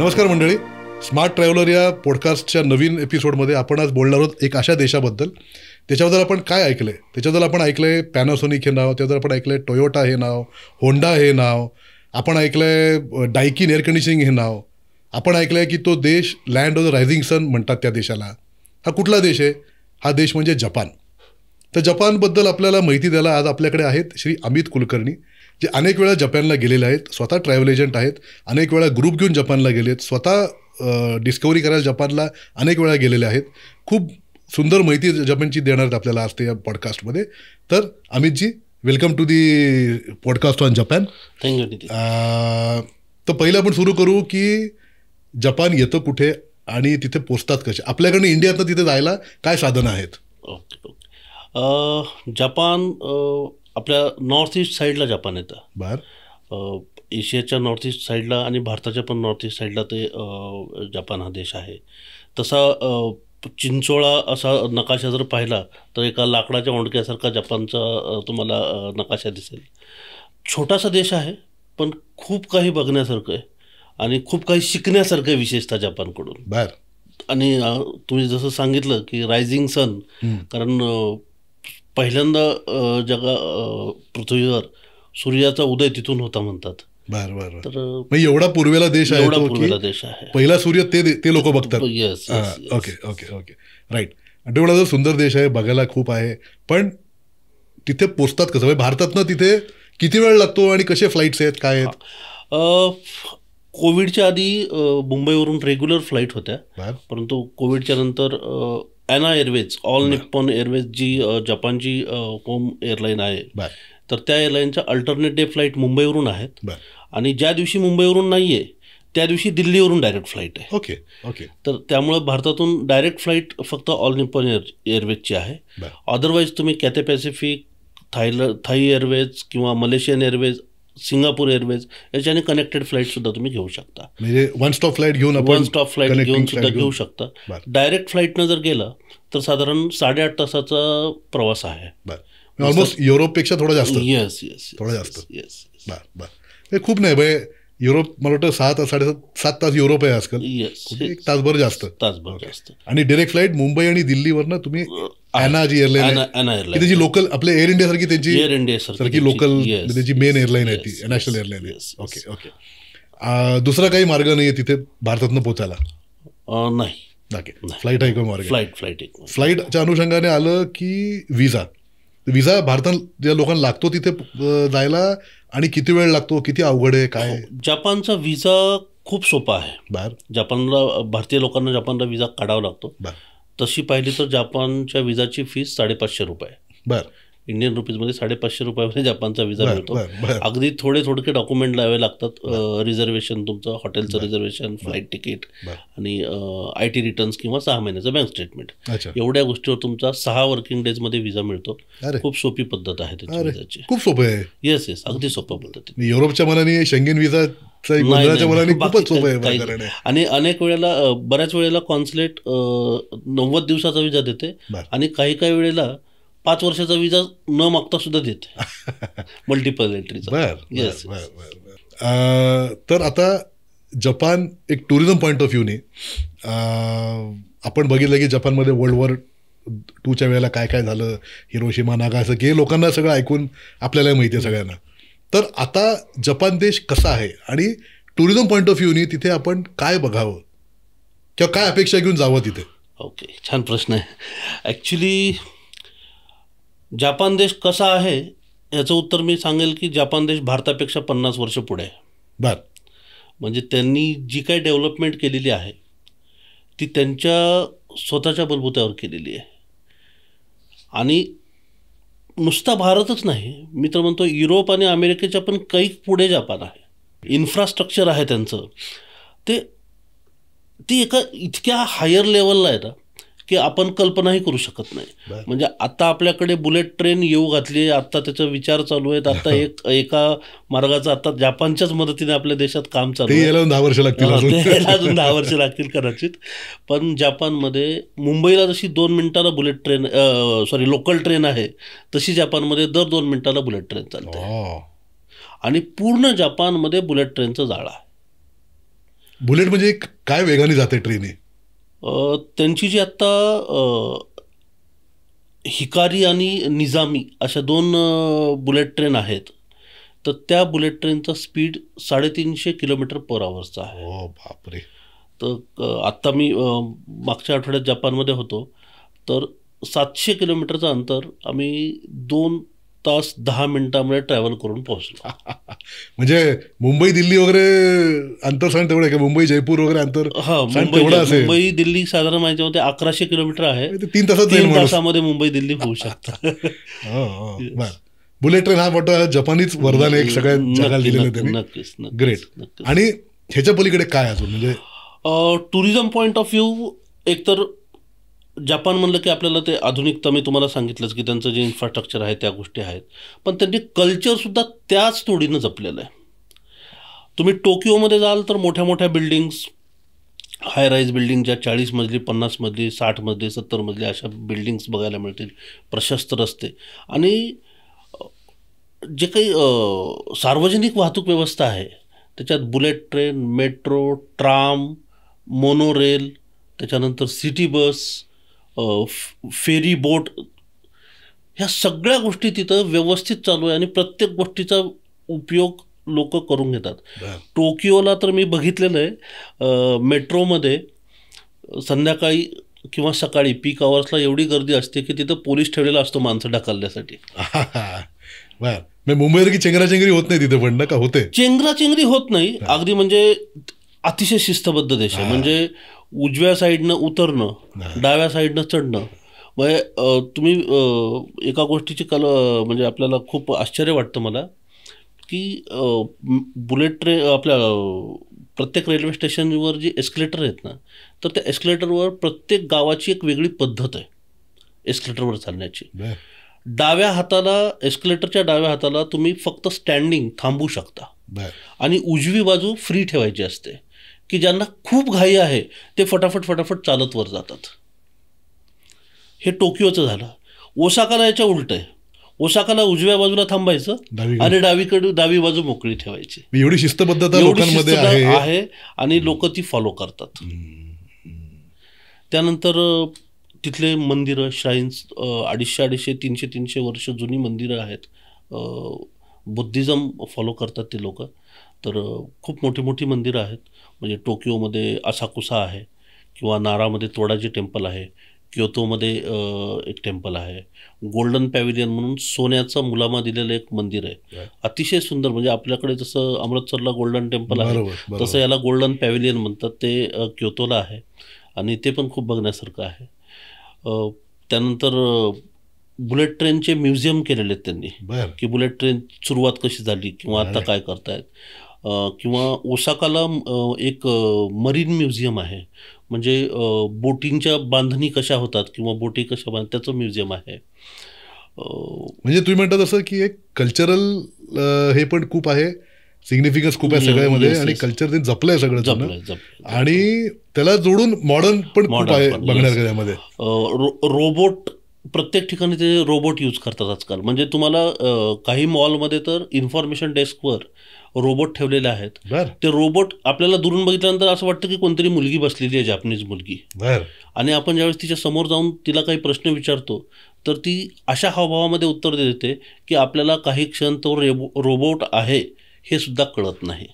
नमस्कार मंडळी, smart traveller या पॉडकास्टच्या नवीन एपिसोडमध्ये आपण आज बोलणार आहोत एक अशा देशाबद्दल त्याच्याबद्दल आपण काय ऐकलं आहे. त्याच्याबद्दल आपण ऐकलं आहे पॅनासोनिक हे नाव, त्याच्याबद्दल आपण ऐकलं आहे टोयोटा हे नाव, होंडा हे नाव, आपण ऐकलं आहे डायकिन एअर कंडिशनिंग हे नाव, आपण ऐकलं आहे की तो देश land of the rising sun म्हणतात त्या देशाला. हा कुठला देश आहे? हा देश म्हणजे जपान. तर जपानबद्दल आपल्याला माहिती द्यायला आज आपल्याकडे आहेत श्री अमित कुलकर्णी, जे अनेक वेळा जपानला गेलेले आहेत, स्वतः ट्रॅव्हल एजंट आहेत, अनेक वेळा ग्रुप घेऊन जपानला गेले आहेत, स्वतः डिस्कवरी करायला जपानला अनेक वेळा गेलेले आहेत. खूप सुंदर माहिती जपानची देणार आहेत आपल्याला आज ते या पॉडकास्टमध्ये. तर Amitji, welcome to the podcast on Japan. Thank you. तर पहिलं आपण सुरू करू की जपान येतं कुठे आणि तिथे पोचतात कसे? आपल्याकडनं इंडियातनं तिथे जायला काय साधनं आहेत? ओके. जपान आपल्या नॉर्थ ईस्ट साईडला जपान येतं. बरं. एशियाच्या नॉर्थ ईस्ट साईडला आणि भारताच्या पण नॉर्थ ईस्ट साईडला ते जपान हा देश आहे. तसा चिंचोळा असा नकाशा जर पाहिला तर एका लाकडाच्या ओंडक्यासारखा जपानचा तुम्हाला नकाशा दिसेल. छोटासा देश आहे पण खूप काही बघण्यासारखं आहे आणि खूप काही शिकण्यासारखं आहे विशेषतः जपानकडून. बरं. आणि तुम्ही जसं सांगितलं की रायझिंग सन, कारण पहिल्यांदा पृथ्वीवर सूर्याचा उदय तिथून होता म्हणतात. बरं बरं. तर एवढा पूर्वेला देश आहे, एवढा पूर्वेला देश आहे. पहिला सूर्य ते लोक बघतात. Yes. Okay okay okay right. एवढा जो सुंदर देश आहे, बघायला खूप आहे, पण तिथे पोचतात कसं? भारतातनं तिथे किती वेळ लागतो आणि कसे फ्लाईट्स आहेत, काय आहेत? कोविडच्या आधी मुंबईवरून रेग्युलर फ्लाईट होत्या, परंतु कोविडच्या नंतर ANA airways, all Nippon airways जी जपानची होम एअरलाईन आहे, तर त्या एअरलाईनच्या अल्टरनेट डे फ्लाईट मुंबईवरून आहेत. आणि ज्या दिवशी मुंबईवरून नाही आहे त्या दिवशी दिल्लीवरून डायरेक्ट फ्लाईट आहे. Okay okay. तर त्यामुळं भारतातून डायरेक्ट फ्लाईट फक्त ऑल निप्पॉन एअरवेजची आहे. अदरवाईज तुम्ही कॅथे पॅसिफिक, थाई एअरवेज किंवा मलेशियन एअरवेज, सिंगापूर एअरवेज याच्याने कनेक्टेड फ्लाईट सुद्धा तुम्ही घेऊ शकता. म्हणजे वन स्टॉप फ्लाईट घेऊन सुद्धा घेऊ शकता. डायरेक्ट फ्लाईटनं जर गेलं तर साधारण 8.5 तासाचा प्रवास आहे. ऑलमोस्ट युरोपपेक्षा थोडा जास्त. येस. थोडा जास्त. बरं. खूप नाही भाई, युरोप मला वाटतं 7 तास युरोप आहे आजकाल. एक तासभर जास्त. आणि डिरेक्ट फ्लाईट मुंबई आणि दिल्लीवरनं तुम्ही ॲना जी एअरलाईन आहे त्याची लोकल, आपल्या एअर इंडिया सारखी त्यांची एअर इंडिया सारखी लोकल त्याची मेन एअरलाईन आहे, ती नॅशनल एअरलाईन आहे. Okay okay. दुसरा काही मार्ग नाही आहे तिथे भारतातनं पोचायला? नाही. फ्लाईट आहे का मार्ग? फ्लाईटच्या अनुषंगाने आलं की विजा भारतात ज्या लोकांना लागतो तिथे जायला, आणि किती वेळ लागतो, किती अवघड आहे, काय? जपानचा विजा खूप सोपा आहे. जपानला, भारतीय लोकांना जपानला विजा काढावा लागतो. तशी पाहिली तर जपानच्या विजाची फीस 550 रुपये. बरं. इंडियन रुपीजमध्ये 550 रुपयामध्ये जपानचा विजा मिळतो. अगदी थोडके डॉक्युमेंट लावावे लागतात. रिझर्वेशन, तुमचं हॉटेलचं रिझर्वेशन, फ्लाईट तिकीट आणि IT रिटर्न्स किंवा 6 महिन्याचं बँक स्टेटमेंट, एवढ्या गोष्टीवर तुमचा 6 वर्किंग डेजमध्ये विजा मिळतो. खूप सोपी पद्धत आहे त्याची विजाची. खूप सोपं आहे. येस. अगदी सोपं पद्धत. युरोपच्या मनाने शेंगेन विजा खूपच सोपं आहे. आणि अनेक वेळेला, बऱ्याच वेळेला कॉन्सुलेट 90 दिवसाचा विजा देते आणि काही वेळेला 5 वर्षाचा विजा न मागता सुद्धा देते मल्टिपल एंट्रीचा. येस. तर आता जपान एक टुरिझम पॉईंट ऑफ व्ह्यूने आपण बघितलं की जपानमध्ये वर्ल्ड वॉर 2च्या वेळेला काय काय झालं, हिरोशिमा, नागासाकी, हे लोकांना सगळं ऐकून आपल्याला माहिती आहे सगळ्यांना. तर आता जपान देश कसा आहे आणि टुरिझम पॉईंट ऑफ व्ह्यूने तिथे आपण काय बघावं किंवा काय अपेक्षा घेऊन जावं तिथे? ओके, छान प्रश्न आहे. ॲक्च्युली जपान देश कसा आहे याचं उत्तर मी सांगेल की जपान देश भारतापेक्षा 50 वर्ष पुढे आहे. बरं. म्हणजे त्यांनी जी काही डेव्हलपमेंट केलेली आहे ती त्यांच्या स्वतःच्या बलबुत्यावर केलेली आहे. आणि नुसता भारतच नाही, मी तर म्हणतो युरोप आणि अमेरिकेच्या पण काही पुढे जपान आहे. इन्फ्रास्ट्रक्चर आहे त्यांचं, ते एका इतक्या हायर लेवलला आहे ना की आपण कल्पनाही करू शकत नाही. म्हणजे आता आपल्याकडे बुलेट ट्रेन येऊ घातली, आता त्याचा विचार चालू आहेत. आता एका मार्गाचं आता जपानच्याच मदतीने आपल्या देशात काम चालू आहे. 10 वर्ष लागतील, अजून 10 वर्ष लागतील कदाचित. पण जपानमध्ये मुंबईला जशी 2 मिनिटाला बुलेट ट्रेन, लोकल ट्रेन आहे, तशी जपानमध्ये दर 2 मिनिटाला बुलेट ट्रेन चालते. आणि पूर्ण जपानमध्ये बुलेट ट्रेनचं जाळं आहे. बुलेट म्हणजे काय वेगाने जाते ट्रेन? त्यांची जी आत्ता हिकारी आणि निजामी अशा 2 बुलेट ट्रेन आहेत. तर त्या बुलेट ट्रेनचा स्पीड 350 किलोमीटर पर आवरचा आहे. ओ बापरे. तर आत्ता मी मागच्या आठवड्यात जपानमध्ये होतो. तर 700 किलोमीटरचं अंतर आम्ही 2 तास 10 मिनिटांमध्ये ट्रॅव्हल करून पोहोचलो. म्हणजे मुंबई दिल्ली वगैरे अंतर सांग तेवढं आहे का? मुंबई जयपूर वगैरे अंतर मुंबई दिल्ली साधारण माझ्या मते 1100 किलोमीटर आहे. 3 तासामध्ये मुंबई दिल्ली होऊ शकतं. बुलेट ट्रेन हा मोठा जपानीच वरदान एक सगळ्या जगाला दिलेलं त्यांनी. नक्कीच. ग्रेट. आणि ह्याच्या पलीकडे काय अजून म्हणजे टुरिझम पॉईंट ऑफ व्ह्यू, एकतर जपान म्हणलं की आपल्याला ते आधुनिकता मी तुम्हाला सांगितलंच की त्यांचं जे इन्फ्रास्ट्रक्चर आहे त्या गोष्टी आहेत, पण त्यांनी कल्चरसुद्धा त्याच तोडीनं जपलेलं आहे. तुम्ही टोकियोमध्ये जाल तर मोठ्या मोठ्या बिल्डिंग्स, हाय राईज बिल्डिंग ज्या 40 मजली 50 मजली 60 मजली 70 मजली अशा बिल्डिंग्स बघायला मिळतील. प्रशस्त रस्ते आणि जे काही सार्वजनिक वाहतूक व्यवस्था आहे त्याच्यात bullet train, metro, tram, monorail, त्याच्यानंतर सिटी बस, फेरी बोट, ह्या सगळ्या गोष्टी तिथं व्यवस्थित चालू आहे आणि प्रत्येक गोष्टीचा उपयोग लोक करून घेतात. टोकियोला तर मी बघितलेलं आहे, मेट्रोमध्ये संध्याकाळी किंवा सकाळी पीक आवर्सला एवढी गर्दी असते की तिथं पोलीस ठेवलेला असतो माणसं ढकलण्यासाठी. मुंबईसारखी चेंगराचेंगरी होत नाही तिथे, पण ना का होते? चेंगराचेंगरी होत नाही अगदी, म्हणजे अतिशय शिस्तबद्ध देश आहे. म्हणजे उजव्या साईडनं उतरणं, डाव्या साईडनं चढणं. म्हणजे तुम्ही एका गोष्टीची म्हणजे आपल्याला खूप आश्चर्य वाटतं मला की बुलेट ट्रेन आपल्या प्रत्येक रेल्वे स्टेशनवर जे एस्केलेटर आहेत ना, तर त्या एस्केलेटरवर प्रत्येक गावाची एक वेगळी पद्धत आहे एस्केलेटरवर चालण्याची. डाव्या हाताला, एस्केलेटरच्या डाव्या हाताला तुम्ही फक्त स्टँडिंग थांबू शकता आणि उजवी बाजू फ्री ठेवायची असते, की ज्यांना खूप घाई आहे ते फटाफट चालत वर जातात. हे टोकियोचं झालं. ओसाकाला याच्या उलट आहे. ओसाकाला उजव्या बाजूला थांबायचं आणि डावी बाजू मोकळी ठेवायची. एवढी शिस्तबद्धता लोकांमध्ये आहे आणि लोक ती फॉलो करतात. त्यानंतर तिथले मंदिरं, श्राईन्स, 250, 300 वर्ष जुनी मंदिरं आहेत. बुद्धिझम फॉलो करतात ते लोक. तर खूप मोठी मोठी मंदिरं आहेत. म्हणजे टोकियोमध्ये असाकुसा आहे, किंवा नारामध्ये तोडाजी टेम्पल आहे, क्योतोमध्ये एक टेम्पल आहे, गोल्डन पॅव्हिलियन म्हणून सोन्याचा मुलामा दिलेलं एक मंदिर आहे, अतिशय सुंदर. म्हणजे आपल्याकडे जसं अमृतसरला गोल्डन टेम्पल आहे तसं याला गोल्डन पॅव्हिलियन म्हणतात. ते क्योतोला आहे आणि ते पण खूप बघण्यासारखं आहे. त्यानंतर बुलेट ट्रेनचे म्युझियम केलेले आहेत त्यांनी, की बुलेट ट्रेन सुरुवात कशी झाली किंवा आता काय करतायत. किंवा ओसाकाला एक मरीन म्युझियम आहे, म्हणजे बोटींच्या बांधणी कशा होतात किंवा बोटी कशा बांधतात त्याचं म्युझियम आहे. म्हणजे तुम्ही म्हणता तसं की एक कल्चरल हे पण खूप आहे, सिग्निफिकन्स खूप आहे सगळ्यामध्ये, आणि कल्चर ते जपलंय सगळं, आणि त्याला जोडून मॉडर्न पण खूप आहे बघण्यामध्ये. रोबोट प्रत्येक ठिकाणी ते रोबोट यूज करतात आजकाल. म्हणजे तुम्हाला काही मॉलमध्ये तर इन्फॉर्मेशन डेस्कवर रोबोट ठेवलेले आहेत. ते रोबोट आपल्याला दुरून बघितल्यानंतर असं वाटतं की कोणतरी मुलगी बसलेली आहे, जापनीज मुलगी, आणि आपण ज्यावेळेस तिच्या समोर जाऊन तिला काही प्रश्न विचारतो तर ती अशा हावभावामध्ये उत्तर देते की आपल्याला काही क्षण तो रोबोट आहे हे सुद्धा कळत नाही.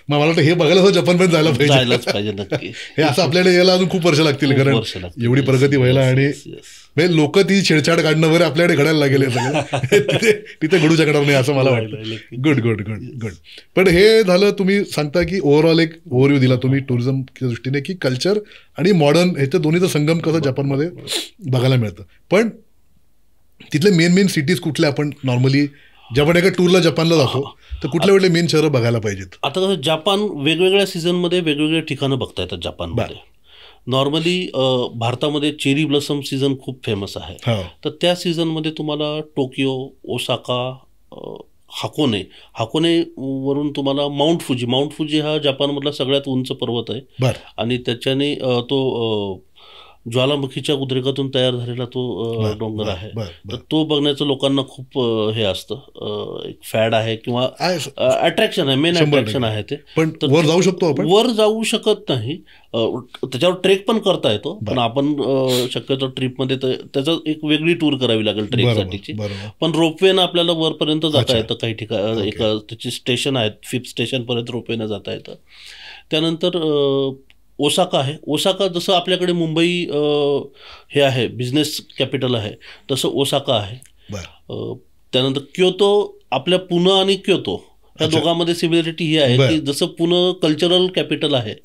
मला वाटतं हे बघायला जपानपर्यंत जायलाच पाहिजे नक्की. हे असं आपल्याला यायला अजून खूप वर्ष लागतील, कारण एवढी प्रगती व्हायला, आणि लोक ती छेडछाड काढणं वगैरे आपल्याकडे घडायला लागेल सगळं. तिथे घडू शकणार नाही असं मला वाटतं. Good good good good. पण हे झालं, तुम्ही सांगता की ओव्हरऑल एक ओव्हरव्ह्यू दिला तुम्ही टुरिझमच्या दृष्टीने, की कल्चर आणि मॉडर्न ह्याच्या दोन्हीचा संगम कसं जपानमध्ये बघायला मिळतं. पण तिथले मेन सिटीज कुठल्या, आपण नॉर्मली जेव्हा एका टूरला जपानला जातो तर कुठल्या वेळेला मेन शहरं बघायला पाहिजेत? आता कसं जपान वेगवेगळ्या सीझनमध्ये वेगवेगळे ठिकाणं बघता येतात जपानमध्ये. नॉर्मली भारतामध्ये चेरी ब्लॉसम सीझन खूप फेमस आहे, तर त्या सीझनमध्ये तुम्हाला टोकियो, ओसाका, हाकोने वरून तुम्हाला माउंट फुजी हा जपानमधला सगळ्यात उंच पर्वत आहे, आणि त्याच्याने तो ज्वालामुखीच्या उद्रेकातून तयार झालेला तो डोंगर आहे. तर तो बघण्याचं लोकांना खूप हे असतं, एक फॅड आहे किंवा अट्रॅक्शन आहे, मेन अट्रॅक्शन आहे ते. पण वर जाऊ शकतो आपण? वर जाऊ शकत नाही, त्याच्यावर ट्रेक पण करता येतो, पण आपण शक्यतो ट्रिपमध्ये त्याचं एक वेगळी टूर करावी लागेल ट्रेकसाठीची. पण रोपवेनं आपल्याला वरपर्यंत जाता येतं. काही ठिकाणी एक त्याची स्टेशन आहेत, 5th स्टेशनपर्यंत रोपवेनं जाता येतं. त्यानंतर ओसाका आहे. ओसाका जसं आपल्याकडे मुंबई हे आहे बिझनेस कॅपिटल आहे, तसं ओसाका आहे. त्यानंतर क्योतो, आपल्या पुणे आणि क्योतो या दोघांमध्ये सिमिलरिटी ही आहे की जसं पुणे कल्चरल कॅपिटल आहे,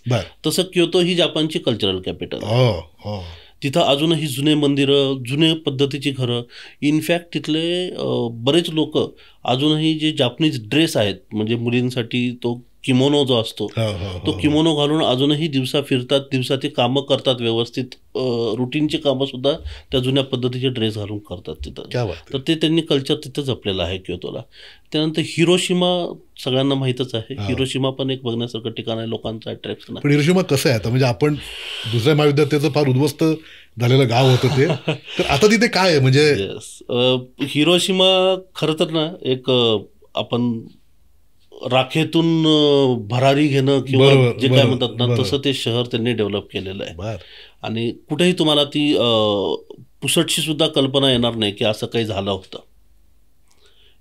तसं क्योतो ही जपानची कल्चरल कॅपिटल आहे. तिथं अजूनही जुने मंदिरं, जुने पद्धतीची घरं. इनफॅक्ट तिथले बरेच लोक अजूनही जे जापनीज ड्रेस आहेत, म्हणजे मुलींसाठी तो किमोनो जो असतो, तो किमोनो घालून अजूनही दिवसा फिरतात, दिवसा ते कामं करतात व्यवस्थित. रुटीनची कामं सुद्धा त्या जुन्या पद्धतीचे ड्रेस घालून करतात तिथं. तर ते त्यांनी कल्चर तिथं जपलेलं आहे क्योतोला. त्यानंतर हिरोशिमा सगळ्यांना माहीतच आहे. हिरोशिमा पण एक बघण्यासारखं ठिकाण आहे, लोकांचं अट्रॅक्शन आहे. पण हिरोशिमा कसं आहे आता, म्हणजे आपण दुसऱ्या महायुद्धात फार उद्ध्वस्त झालेलं गाव होतं ते, तर आता तिथे काय आहे? म्हणजे हिरोशिमा खरं तर ना एक आपण राखेतून भरारी घेणं किंवा जे काय म्हणतात ना, तसं ते शहर त्यांनी डेव्हलप केलेलं आहे. आणि कुठेही तुम्हाला ती पुसटशी सुद्धा कल्पना येणार नाही की असं काही झालं होतं.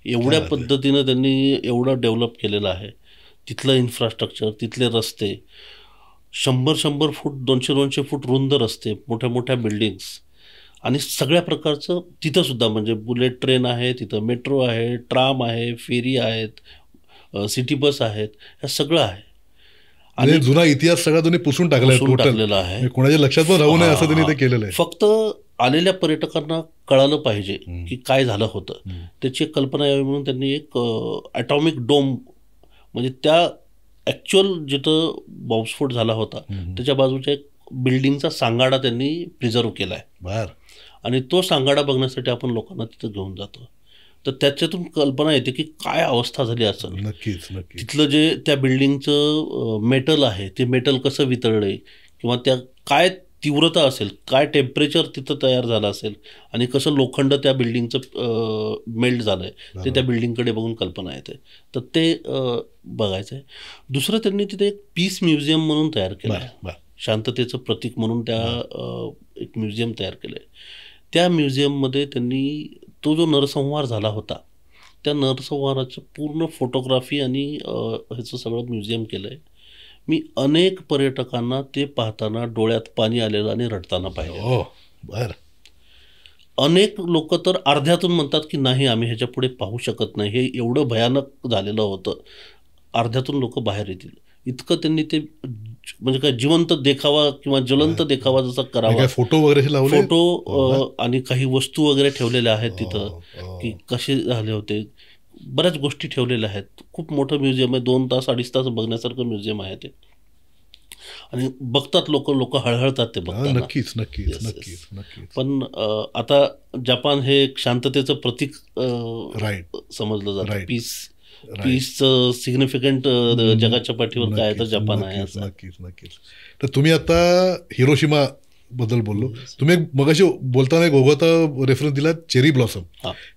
एवढ्या पद्धतीनं त्यांनी एवढं डेव्हलप केलेलं आहे. तिथलं इन्फ्रास्ट्रक्चर, तिथले रस्ते, 100 फूट 200 फूट रुंद रस्ते, मोठ्या मोठ्या बिल्डिंग्स, आणि सगळ्या प्रकारचं तिथं सुद्धा, म्हणजे बुलेट ट्रेन आहे, तिथं मेट्रो आहे, ट्राम आहे, फेरी आहेत, सिटी बस आहेत, हे सगळं आहे. आणि जुना इतिहास सगळा त्यांनी पुसून टाकलेला आहे, कोणाच्या लक्षात पण राहू नये असं त्यांनी ते केलेलं आहे. फक्त आलेल्या पर्यटकांना कळालं पाहिजे की काय झालं होतं, त्याची कल्पना यावी म्हणून त्यांनी एक ॲटॉमिक डोम, म्हणजे त्या ॲक्च्युअल जिथं बॉम्बस्फोट झाला होता त्याच्या बाजूच्या एक बिल्डिंगचा सांगाडा त्यांनी प्रिझर्व केला आहे. आणि तो सांगाडा बघण्यासाठी आपण लोकांना तिथं घेऊन जातो. तर त्याच्यातून कल्पना येते की काय अवस्था झाली असेल. नक्कीच. तिथलं जे त्या बिल्डिंगचं मेटल आहे, ते मेटल कसं वितळलंय, किंवा त्या काय तीव्रता असेल, काय टेम्परेचर तिथं तयार झालं असेल, आणि कसं लोखंड त्या बिल्डिंगचं मेल्ट झालंय, ते त्या बिल्डिंगकडे बघून कल्पना येते. तर ते बघायचं आहे. दुसरं त्यांनी तिथे एक पीस म्युझियम म्हणून तयार केलं आहे, शांततेचं प्रतीक म्हणून त्या एक म्युझियम तयार केलं आहे. त्या म्युझियममध्ये त्यांनी तो जो नरसंहार झाला होता, त्या नरसंहाराचं पूर्ण फोटोग्राफी आणि ह्याचं सगळं म्युझियम केलं आहे. मी अनेक पर्यटकांना ते पाहताना डोळ्यात पाणी आलेलं आणि रडताना पाहिलं. अनेक लोक तर अर्ध्यातून म्हणतात की नाही, आम्ही ह्याच्या पुढे पाहू शकत नाही, हे एवढं भयानक झालेलं होतं. अर्ध्यातून लोक बाहेर येतील इतकं त्यांनी ते, म्हणजे काय जिवंत देखावा किंवा ज्वलंत देखावा जसा करावा, फोटो वगैरे लावले, फोटो आणि काही वस्तू वगैरे ठेवलेल्या आहेत तिथं की कसे झाले होते. बऱ्याच गोष्टी ठेवलेल्या आहेत. खूप मोठं म्युझियम आहे, 2 तास 2.5 तास बघण्यासारखं म्युझियम आहे ते. आणि बघतात लोक हळहळतात ते बघतात. नक्कीच. पण आता जपान हे एक शांततेचं प्रतीक समजलं जातं. पीसचं सिग्निफिकंट जगाच्या पाठीवर काय तर जपान आहे. नक्कीच. तर तुम्ही आता हिरोशिमा बद्दल बोललो, तुम्ही मगाशी बोलताना एक ओघवता रेफरन्स दिला चेरी ब्लॉसम.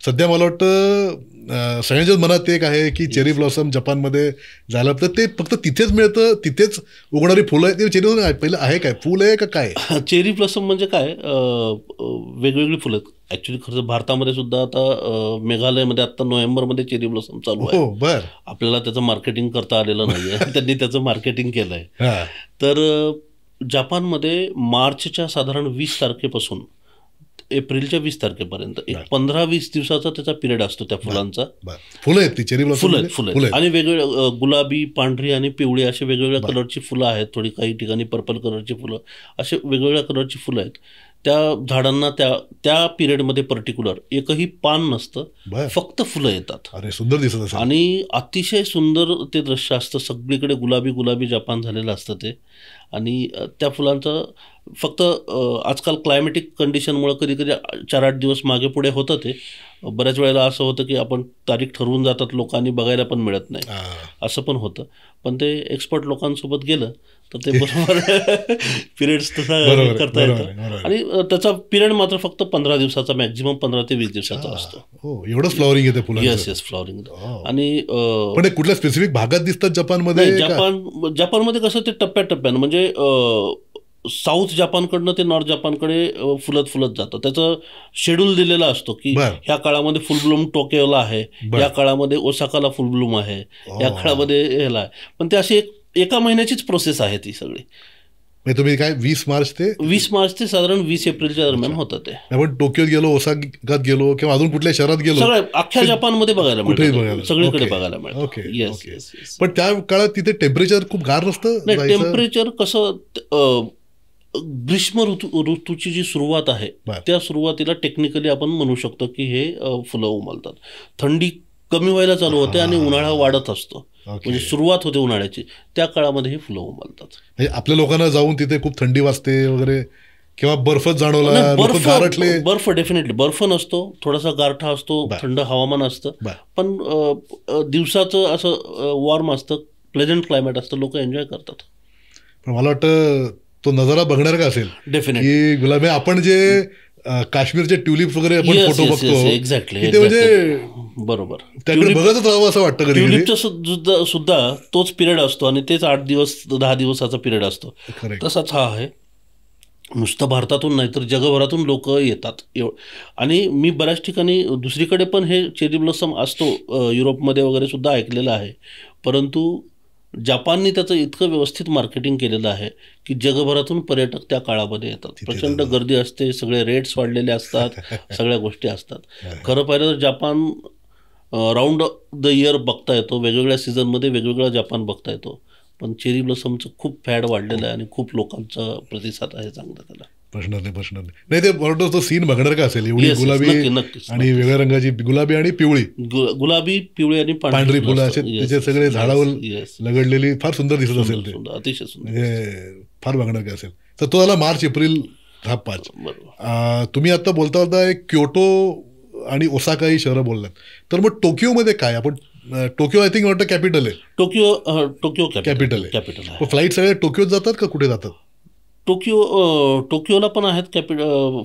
सध्या मला वाटतं सगळ्यांच्याच मनात एक आहे की चेरी ब्लॉसम जपानमध्ये झालं तर ते फक्त तिथेच मिळतं, तिथेच उगणारी फुलं आहे. ते चेरी ब्लॉसम पहिलं आहे काय, फुल आहे का काय? चेरी ब्लॉसम म्हणजे काय, वेगवेगळी फुलं आहेत. ॲक्च्युली खरं भारतामध्ये सुद्धा आता मेघालयमध्ये आता नोव्हेंबरमध्ये चेरी ब्लॉसम चालू आहे. आपल्याला त्याचं मार्केटिंग करता आलेलं नाही आहे, त्यांनी त्याचं मार्केटिंग केलं आहे. तर जपानमध्ये मार्चच्या साधारण 20 तारखेपासून एप्रिलच्या 20 तारखेपर्यंत एक 15-20 दिवसाचा त्याचा पिरियड असतो त्या फुलांचा. फुलं आहेत ती चेरी ब्लॉसम, फुलं आहेत आणि वेगवेगळ्या गुलाबी, पांढरी आणि पिवळी अशी वेगवेगळ्या कलरची फुलं आहेत. थोडी काही ठिकाणी पर्पल कलरची फुलं, असे वेगवेगळ्या कलरची फुलं आहेत. त्या झाडांना त्या पिरियडमध्ये पर्टिक्युलर एकही पान नसतं, फक्त फुलं येतात. सुंदर दिसत आणि अतिशय सुंदर ते दृश्य असतं. सगळीकडे गुलाबी जपान झालेलं असतं ते. आणि त्या फुलांचं फक्त आजकाल क्लायमॅटिक कंडिशनमुळे कधी कधी 4-8 दिवस मागे पुढे होतं ते. बऱ्याच वेळेला असं होतं की आपण तारीख ठरवून जातात लोकांनी बघायला पण मिळत नाही, असं पण होतं. पण ते एक्सपर्ट लोकांसोबत गेलं तर ते बरोबर पिरियड्स तसा करता येतं. आणि त्याचा पिरियड मात्र फक्त 15 दिवसाचा, मॅक्झिमम 15 ते 20 दिवसाचा असतो. एवढंच फ्लॉवरिंग येते फुलांचं. Yes flowering. आणि पण कुठल्या स्पेसिफिक भागात दिसतात जपानमध्ये? जपानमध्ये कसं ते टप्प्याटप्प्यानं, म्हणजे साऊथ जपानकडनं ते नॉर्थ जपानकडे फुलत जातं. त्याचं शेड्यूल दिलेला असतो की ह्या काळामध्ये फुलब्लूम टोकियोला आहे, या काळामध्ये ओसाकाला फुलब्लूम आहे, या काळामध्ये ह्याला आहे. पण ते अशी एका महिन्याचीच प्रोसेस आहे ती सगळी. तुम्ही काय 20 मार्च ते साधारण 20 एप्रिलच्या दरम्यान होतं ते. आपण टोकियोत गेलो, ओसाकात गेलो किंवा अजून कुठल्या शहरात गेलो, सगळ्या अख्ख्या जपानमध्ये बघायला मिळतं, सगळीकडे बघायला मिळतं. येस. पण त्या काळात तिथे टेम्परेचर खूप गार नसतं? नाही, टेम्परेचर कसं, ग्रीष्म ऋतूची जी सुरुवात आहे त्या सुरुवातीला टेक्निकली आपण म्हणू शकतो की हे फुलं उमलतात. थंडी कमी व्हायला चालू होते आणि उन्हाळा वाढत असतो, म्हणजे सुरुवात होते उन्हाळ्याची, त्या काळामध्ये हे फुलं उमलतात. आपल्या लोकांना जाऊन तिथे खूप थंडी वाजते वगैरे किंवा बर्फच जाणवला? बर्फ डेफिनेटली, बर्फ नसतो, थोडासा गारठा असतो, थंड हवामान असतं, पण दिवसाचं असं वॉर्म असतं, प्लेझंट क्लायमेट असतं, लोक एन्जॉय करतात. पण मला वाटतं तो नजारा बघणार का असेल डेफिनेटली. गुलाबी आपण जे काश्मीरचे ट्युलिप्स वगैरे आपण फोटो बघतो, एक्झॅक्टली, म्हणजे बरोबर त्याकडे बघतच राहावं असं वाटतं. ट्युलिपचा सुद्धा तोच पिरियड असतो आणि तेच 8 दिवस 10 दिवसाचा पिरियड असतो. तसाच हा आहे. नुसतं भारतातून नाही तर जगभरातून लोक येतात. आणि मी बऱ्याच ठिकाणी दुसरीकडे पण हे चेरी ब्लॉसम असतो, युरोपमध्ये वगैरे सुद्धा ऐकलेलं आहे. परंतु जपानने त्याचं इतकं व्यवस्थित मार्केटिंग केलेलं आहे की जगभरातून पर्यटक त्या काळामध्ये येतात. प्रचंड गर्दी असते, सगळे रेट्स वाढलेले असतात, सगळ्या गोष्टी असतात. खरं पाहिलं तर जपान राऊंड द इयर बघता येतो, वेगवेगळ्या सीझनमध्ये वेगवेगळा जपान बघता येतो. पण चेरी ब्लॉसमचं खूप फॅड वाढलेलं आहे आणि खूप लोकांचा प्रतिसाद आहे चांगला त्याला. प्रश्न नाही ते बरोबर. तो सीन बघणार का असेल? एवढी गुलाबी आणि वेगळ्या रंगाची, गुलाबी आणि पिवळी, गुलाबी पिवळी आणि पांढरी फुलं असे त्याचे सगळे झाडावर लगडलेली, फार सुंदर दिसत असेल ते, अतिशय सुंदर, म्हणजे फार बघणार का असेल. तर तो आला मार्च एप्रिल 5. तुम्ही आता बोलता होता एक क्योटो आणि ओसाका ही शहरं बोललात, तर मग टोकियोमध्ये काय? आपण टोकियो आय थिंक वाटतं कॅपिटल आहे. टोकियो कॅपिटल आहे. फ्लाईट सगळे टोकियोत जातात का कुठे जातात? टोकियोला पण आहेत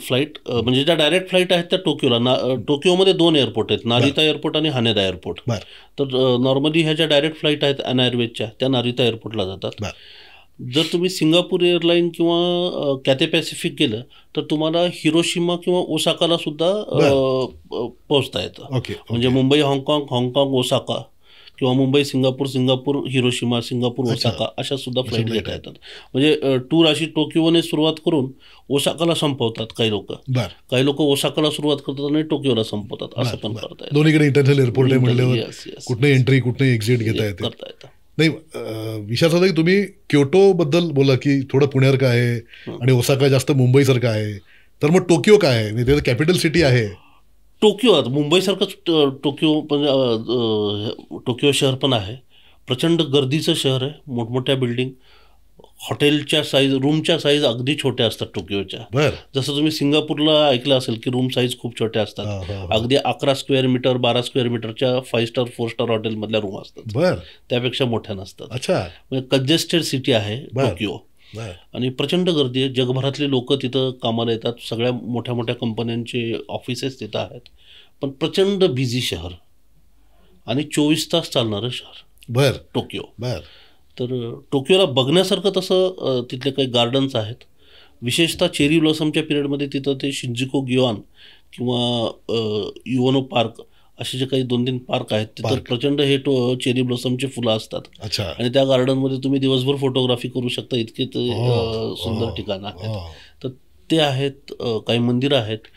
फ्लाईट, म्हणजे ज्या डायरेक्ट फ्लाईट आहेत त्या टोकियोला. टोकियोमध्ये 2 एअरपोर्ट आहेत, नारिता एअरपोर्ट आणि हानेदा एअरपोर्ट. तर नॉर्मली ह्या ज्या डायरेक्ट फ्लाईट आहेत अना एअरवेजच्या, त्या नारिता एअरपोर्टला जातात. जर तुम्ही सिंगापूर एअरलाईन किंवा कॅथे पॅसिफिक गेलं तर तुम्हाला हिरोशिमा किंवा ओसाकाला सुद्धा पोहोचता येतं. म्हणजे मुंबई हाँगकाँग ओसाका, किंवा Mumbai Singapore Hiroshima, Singapore Osaka अशा सुद्धा फ्लाईट घेता येतात. म्हणजे टूर अशी टोकियोने सुरुवात करून ओसाकाला संपवतात काही लोक ओसाकाला सुरुवात करतात आणि टोकियोला संपवतात, असं पण करता येतं. दोन्हीकडे इंटरनॅशनल एअरपोर्ट आहे म्हटल्यावर कुठे एंट्री कुठे एक्झिट घेता येतं. नाही, विचार होता की तुम्ही क्योटो बद्दल बोला की थोडं पुण्यासारखं आहे आणि ओसाका जास्त मुंबईसारखं आहे, तर मग टोकियो काय आहे? त्याचं कॅपिटल सिटी आहे. टोकियो मुंबईसारखंच टोकियो शहर पण आहे. प्रचंड गर्दीचं शहर आहे, मोठमोठ्या बिल्डिंग, हॉटेलच्या साईज, रूमच्या साईज अगदी छोट्या असतात टोकियोच्या. जसं तुम्ही सिंगापूरला ऐकलं असेल की रूम साईज खूप छोट्या असतात, अगदी 11 स्क्वेअर मीटर 12 स्क्वेअर मीटरच्या 5 स्टार 4 स्टार हॉटेलमधल्या रूम असतात, त्यापेक्षा मोठ्या नसतात. म्हणजे कंजेस्टेड सिटी आहे टोकियो आणि प्रचंड गर्दी आहे. जगभरातले लोक तिथं कामाला येतात, सगळ्या मोठ्या मोठ्या कंपन्यांचे ऑफिसेस तिथं आहेत. पण प्रचंड बिझी शहर आणि 24 तास चालणारं शहर टोकियो. तर टोकियोला बघण्यासारखं तसं तिथले काही गार्डन्स आहेत, विशेषतः चेरी ब्लॉसमच्या पिरियडमध्ये तिथं ते शिंजुको गिओन किंवा युवनो पार्क असे जे काही 2-3 पार्क आहेत तिथं प्रचंड हे चेरी ब्लॉसमचे फुलं असतात. आणि त्या गार्डनमध्ये तुम्ही दिवसभर फोटोग्राफी करू शकता, इतके सुंदर ठिकाणं आहेत. तर ते आहेत, काही मंदिरं आहेत,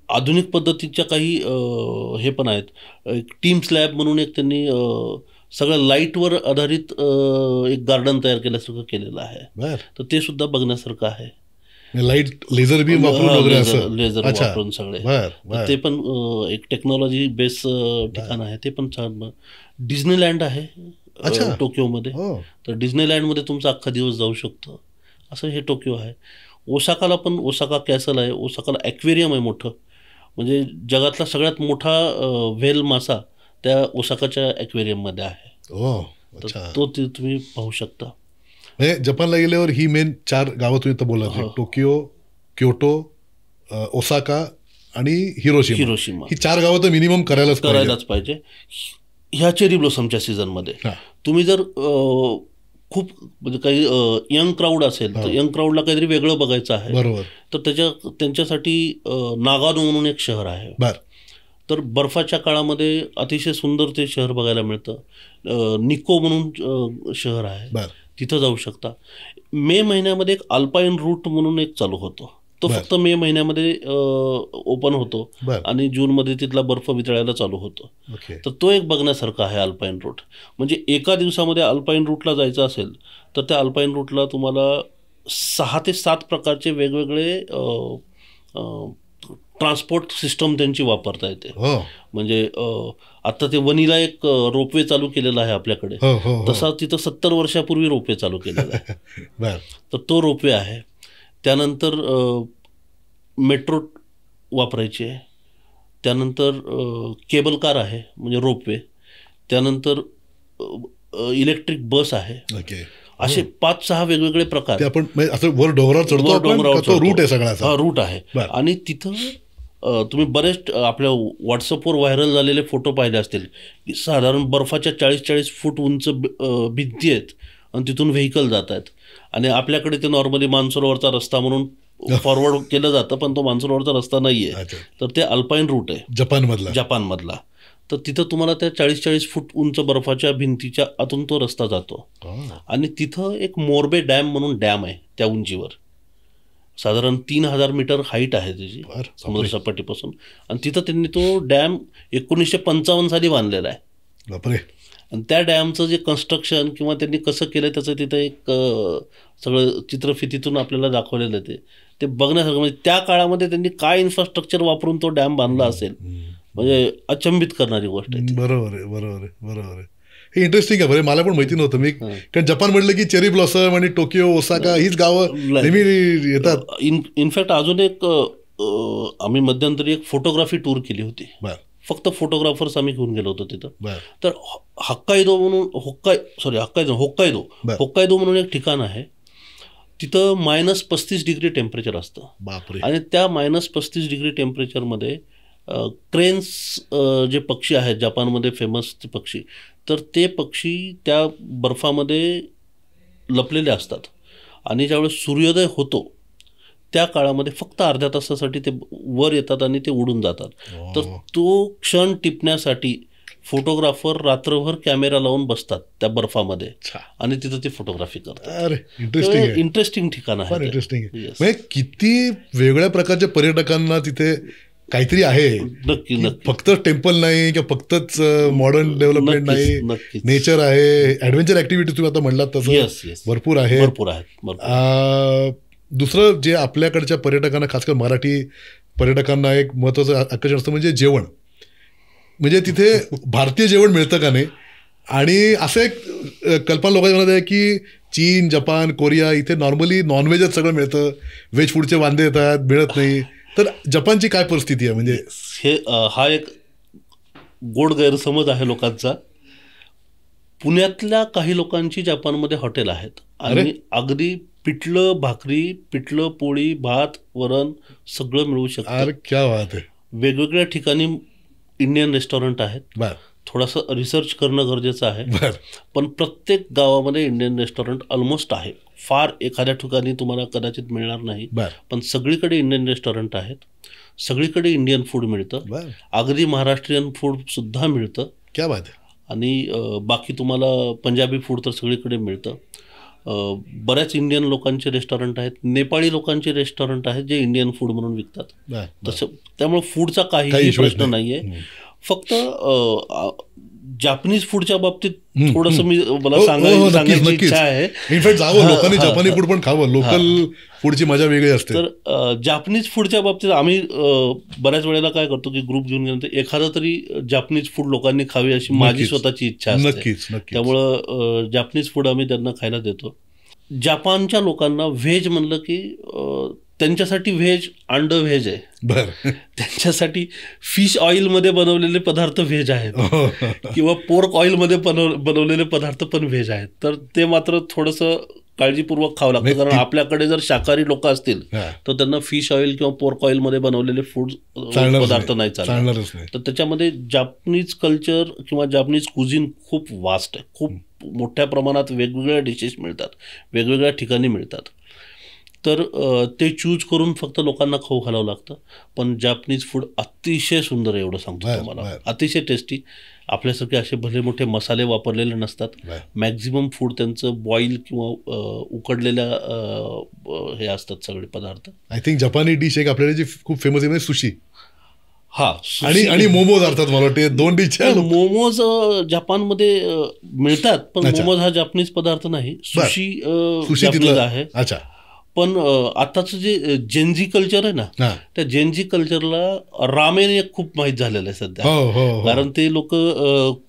आधुनिक पद्धतीच्या काही हे पण आहेत. एक टीम स्लॅब म्हणून एक त्यांनी सगळं लाईटवर आधारित एक गार्डन तयार केल्यासारखं केलेलं आहे, तर ते सुद्धा बघण्यासारखं आहे. लाईट लेझर बीम वापरून लेझर वापरून सगळे, ते पण एक टेक्नॉलॉजी बेस ठिकाण आहे, ते पण छान. डिझनीलँड आहे टोकियोमध्ये, तर डिझनीलँडमध्ये तुमचा अख्खा दिवस जाऊ शकतो असं हे टोकियो आहे. ओसाकाला पण ओसाका कॅसल आहे, ओसाकाला ॲक्वेरियम आहे मोठं, म्हणजे जगातला सगळ्यात मोठा व्हेल मासा त्या ओसाकाच्या ॲक्वेरियममध्ये आहे. तर तो तुम्ही पाहू शकता. म्हणजे जपानला गेल्यावर ही मेन 4 गावं तुम्ही तर बोला, टोकियो, क्योटो, ओसाका आणि हिरोशिमा. ही 4 गावं तर मिनिमम करायलाच पाहिजे. ह्या चेरी ब्लॉसमच्या सीझनमध्ये तुम्ही जर खूप म्हणजे काही यंग क्राऊड असेल तर यंग क्राऊडला काहीतरी वेगळं बघायचं आहे, बरोबर, तर त्यांच्यासाठी नागानो म्हणून एक शहर आहे. तर बर्फाच्या काळामध्ये अतिशय सुंदर ते शहर बघायला मिळतं. निको म्हणून शहर आहे, तिथं जाऊ शकता. मे महिन्यामध्ये एक अल्पाईन रूट म्हणून एक चालू होतो, तो फक्त मे महिन्यामध्ये ओपन होतो आणि जूनमध्ये तिथला बर्फ वितळायला चालू होतो. तर तो एक बघण्यासारखा आहे अल्पाईन रूट. म्हणजे एका दिवसामध्ये अल्पाईन रूटला जायचं असेल तर त्या अल्पाईन रूटला तुम्हाला 6 ते 7 प्रकारचे वेगवेगळे ट्रान्सपोर्ट सिस्टम त्यांची वापरता येते. म्हणजे आता ते वनीला एक रोपवे चालू केलेला आहे आपल्याकडे, तसा तिथं 70 वर्षापूर्वी रोपवे चालू केलेला आहे. तर तो रोपवे आहे. त्यानंतर मेट्रो वापरायची आहे. त्यानंतर केबल कार आहे म्हणजे रोपवे. त्यानंतर इलेक्ट्रिक बस आहे. असे 5-6 वेगवेगळे प्रकार. आपण वर डोंगरावर चढतो, रूट आहे सगळा, रूट आहे. आणि तिथं तुम्ही बरेच आपल्या व्हॉट्सअपवर व्हायरल झालेले फोटो पाहिले असतील. साधारण बर्फाच्या 40-40 फूट उंच भिंती आहेत आणि तिथून व्हेकल जात आहेत. आणि आपल्याकडे ते नॉर्मली मानसरोवरचा रस्ता म्हणून फॉरवर्ड केलं जातं, पण तो मानसरोवरचा रस्ता नाही आहे. तर ते अल्पाईन रूट आहे जपानमधला. तर तिथं तुम्हाला त्या 40-40 फूट उंच बर्फाच्या भिंतीच्या आतून तो रस्ता जातो. आणि तिथं एक मोर्बे डॅम म्हणून डॅम आहे त्या उंचीवर, साधारण 3000 मीटर हाईट आहे त्याची समुद्रसपाटीपासून. आणि तिथं त्यांनी तो डॅम 1955 साली बांधलेला आहे. आणि त्या डॅमचं जे कन्स्ट्रक्शन किंवा त्यांनी कसं केलं त्याचं तिथं एक सगळं चित्रफितीतून आपल्याला दाखवलेलं आहे. ते बघण्यासारखं. म्हणजे त्या काळामध्ये त्यांनी काय इन्फ्रास्ट्रक्चर वापरून तो डॅम बांधला असेल, म्हणजे अचंबित करणारी गोष्ट आहे. बरोबर. हे इंटरेस्टिंग आहे. बरं, मला पण माहिती नव्हतं. मी कारण जपान म्हटलं की चेरी ब्लॉसम आणि टोकियो, ओसाका हीच गावं नेहमी येतात. इनफॅक्ट अजून एक आम्ही मध्यंतरी एक फोटोग्राफी टूर केली होती. फक्त फोटोग्राफर्स आम्ही घेऊन गेलो होतो तिथं. तर होक्काइदो म्हणून एक ठिकाण आहे. तिथं -35 डिग्री टेम्परेचर असतं. आणि त्या -35 डिग्री टेम्परेचरमध्ये क्रेन्स जे पक्षी आहेत जपानमध्ये फेमस ते पक्षी, तर ते पक्षी त्या बर्फामध्ये लपलेले असतात. आणि ज्यावेळेस सूर्योदय होतो त्या काळामध्ये फक्त अर्ध्या तासासाठी ते वर येतात आणि ते उडून जातात. तर तो क्षण टिपण्यासाठी फोटोग्राफर रात्रभर कॅमेरा लावून बसतात त्या बर्फामध्ये आणि तिथं ते फोटोग्राफी करतात. इंटरेस्टिंग ठिकाण आहे. किती वेगळ्या प्रकारच्या पर्यटकांना तिथे काहीतरी आहे. नक्की. फक्त टेम्पल नाही किंवा फक्तच मॉडर्न डेव्हलपमेंट नाही, नेचर आहे, ऍडव्हेंचर ऍक्टिव्हिटी तुम्ही आता म्हणलात तसं भरपूर आहेत. दुसरं जे आपल्याकडच्या पर्यटकांना, खासकर मराठी पर्यटकांना एक महत्त्वाचं आकर्षण असतं म्हणजे जेवण. म्हणजे तिथे भारतीय जेवण मिळतं का नाही. आणि असं एक कल्पना लोकांच्या मनात आहे की चीन, जपान, कोरिया इथे नॉर्मली नॉनव्हेजच सगळं मिळतं, व्हेज फूडचे वांदे येतात, मिळत नाही. तर जपानची काय परिस्थिती आहे? म्हणजे हा एक गोड गैरसमज आहे लोकांचा. पुण्यातल्या काही लोकांची जपानमध्ये हॉटेल आहेत आणि अगदी पिठलं भाकरी, पिठलं पोळी, भात, वरण सगळं मिळू शकतं. क्या बात आहे. वेगवेगळ्या ठिकाणी इंडियन रेस्टॉरंट आहेत. थोडंसं रिसर्च करणं गरजेचं आहे, पण प्रत्येक गावामध्ये इंडियन रेस्टॉरंट ऑलमोस्ट आहे. फार एखाद्या ठिकाणी तुम्हाला कदाचित मिळणार नाही, पण सगळीकडे इंडियन रेस्टॉरंट आहेत. सगळीकडे इंडियन फूड मिळतं, अगदी महाराष्ट्रीयन फूड सुद्धा मिळतं. क्या बात आहे. आणि बाकी तुम्हाला पंजाबी फूड तर सगळीकडे मिळतं. बऱ्याच इंडियन लोकांचे रेस्टॉरंट आहेत, नेपाळी लोकांचे रेस्टॉरंट आहेत जे इंडियन फूड म्हणून विकतात. तसं त्यामुळे फूडचा काही प्रश्न नाही आहे. फक्त जापनीज फूडच्या बाबतीत थोडंसं मला सांगायची इच्छा आहे. इनफॅक्ट जावं लोकांनी जपानी फूड पण खावं, लोकल फूडची मजा वेगळी असते. तर जापनीज फूडच्या बाबतीत आम्ही बऱ्याच वेळेला काय करतो की ग्रुप घेऊन गेल्यानंतर एखादं तरी जापनीज फूड लोकांनी खावी अशी माझी स्वतःची इच्छा असते. नक्कीच. त्यामुळं जापनीज फूड आम्ही त्यांना खायला देतो. जपानच्या लोकांना व्हेज म्हणलं की त्यांच्यासाठी व्हेज अंड व्हेज आहे. बरं. त्यांच्यासाठी फिश ऑइलमध्ये बनवलेले पदार्थ व्हेज आहेत किंवा पोर्क ऑइलमध्ये बनवलेले पदार्थ पण व्हेज आहेत. तर ते मात्र थोडंसं काळजीपूर्वक खावं लागतं, कारण आपल्याकडे जर शाकाहारी लोक असतील तर त्यांना फिश ऑइल किंवा पोर्क ऑइलमध्ये बनवलेले फूड पदार्थ नाही चालणार. तर त्याच्यामध्ये जापनीज कल्चर किंवा जापनीज कुझिन खूप वास्ट आहे. खूप मोठ्या प्रमाणात वेगवेगळ्या डिशेस मिळतात, वेगवेगळ्या ठिकाणी मिळतात. तर ते चूज करून फक्त लोकांना खाऊ घालावं लागतं. पण जापनीज फूड अतिशय सुंदर आहे, एवढं सांगतो तुम्हाला, अतिशय टेस्टी. आपल्यासारखे असे भले मोठे मसाले वापरलेले नसतात. मॅक्झिमम फूड त्यांचं बॉईल किंवा उकडलेल्या हे असतात सगळे पदार्थ. आय थिंक जपानी डिश एक आपल्याला जी खूप फेमस आहे सुशी. हा, आणि मोमोज अर्थात मला वाटते 2 डिश. मोमोज जपानमध्ये मिळतात, पण मोमोज हा जपानीज पदार्थ नाही. सुशी आहे. अच्छा. पण आताचं जे जेनझी कल्चर आहे ना, त्या जेनझी कल्चरला रामेन एक खूप माहीत झालेलं आहे सध्या. कारण ते लोक